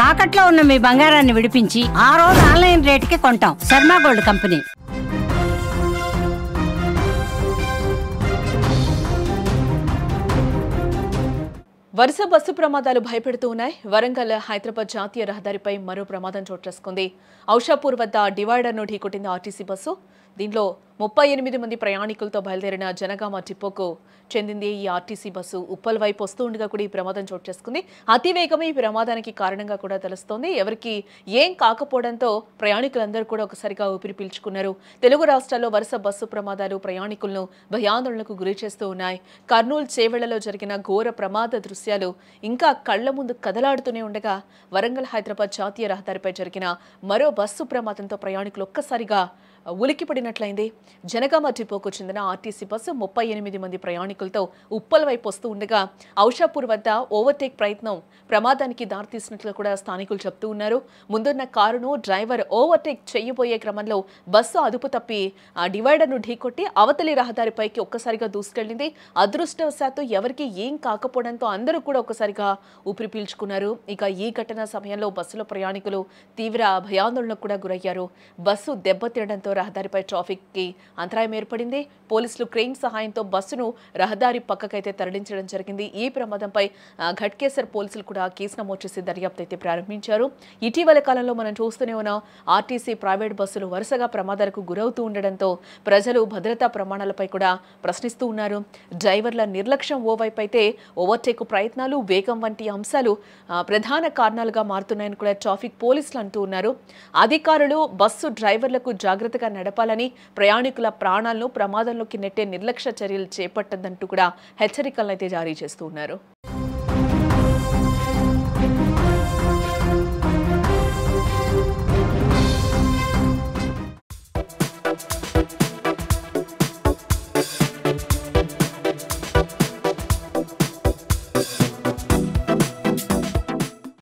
తాకట్లో ఉన్న మీ బంగారాన్ని విడిపించి ఆ రోజు ఆన్లైన్ రేటుకి కొంటాం. Sharma gold company. వరుస బస్సు ప్రమాదాలు భయపెడుతూ ఉన్నాయి. వరంగల్ హైదరాబాద్ జాతీయ రహదారిపై మరో ప్రమాదం చోటు చేసుకుంది. ఔషాపూర్ వద్ద డివైడర్ను ఢీకొట్టింది ఆర్టీసీ బస్సు. దీంట్లో 38 మంది ప్రయాణికులతో బయలుదేరిన జనగామ డిపోకు చెందింది ఈ ఆర్టీసీ బస్సు. ఉప్పల్ వైపు వస్తూ ఉండగా కూడా ఈ ప్రమాదం చోటు చేసుకుంది. అతివేగమే ఈ ప్రమాదానికి కారణంగా కూడా తెలుస్తోంది. ఎవరికి ఏం కాకపోవడంతో ప్రయాణికులందరూ కూడా ఒకసారిగా ఊపిరి పీల్చుకున్నారు. తెలుగు రాష్ట్రాల్లో వరుస బస్సు ప్రమాదాలు ప్రయాణికులను భయాందోళనకు గురి చేస్తూ ఉన్నాయి. కర్నూలు చేవెళ్లలో జరిగిన ఘోర ప్రమాద దృశ్యాలు ఇంకా కళ్ల ముందు కదలాడుతూనే ఉండగా వరంగల్ హైదరాబాద్ జాతీయ రహదారిపై జరిగిన మరో బస్సు ప్రమాదంతో ప్రయాణికులు ఒక్కసారిగా ఉలికిపడినట్లయింది. జనగామ డిపోకు చెందిన ఆర్టీసీ బస్సు 38 మంది ప్రయాణికులతో ఉప్పల్ వైపు వస్తూ ఉండగా ఔషాపూర్ వద్ద ఓవర్టేక్ ప్రయత్నం ప్రమాదానికి దారితీసినట్లు కూడా స్థానికులు చెప్తూ ఉన్నారు. ముందున్న కారును డ్రైవర్ ఓవర్టేక్ చేయబోయే క్రమంలో బస్సు అదుపు తప్పి ఆ డివైడర్ను ఢీకొట్టి అవతలి రహదారిపైకి ఒక్కసారిగా దూసుకెళ్లింది. అదృష్టవశాత్తు ఎవరికి ఏం కాకపోవడంతో అందరూ కూడా ఒక్కసారిగా ఊపిరి పీల్చుకున్నారు. ఇక ఈ ఘటన సమయంలో బస్సులో ప్రయాణికులు తీవ్ర భయాందోళనకు కూడా గురయ్యారు. బస్సు దెబ్బతినడంతో రహదారిపై ట్రాఫిక్ కి అంతరాయం ఏర్పడింది. పోలీసులు క్రెయిన్ సహాయంతో బస్సును రహదారి పక్కకైతే తరలించడం జరిగింది. ఈ ప్రమాదంపై ఘట్కేసర్ పోలీసులు కూడా కేసు నమోదు చేసి దర్యాప్తు అయితే ప్రారంభించారు. ఇటీవల కాలంలో మనం చూస్తూనే ఉన్న ఆర్టీసీ ప్రైవేట్ బస్సులు వరుసగా ప్రమాదాలకు గురవుతూ ఉండడంతో ప్రజలు భద్రతా ప్రమాణాలపై కూడా ప్రశ్నిస్తూ ఉన్నారు. డ్రైవర్ల నిర్లక్ష్యం ఓవైపు అయితే ఓవర్టేక్ ప్రయత్నాలు, వేగం వంటి అంశాలు ప్రధాన కారణాలుగా మారుతున్నాయని కూడా ట్రాఫిక్ పోలీసులు అంటూ ఉన్నారు. అధికారులు బస్సు డ్రైవర్లకు జాగ్రత్తగా నడపాలని, ప్రయాణికుల ప్రాణాలను ప్రమాదంలోకి నెట్టే నిర్లక్ష్య చర్యలు చేపట్టదంటూ కూడా హెచ్చరికలను అయితే జారీ చేస్తూ ఉన్నారు.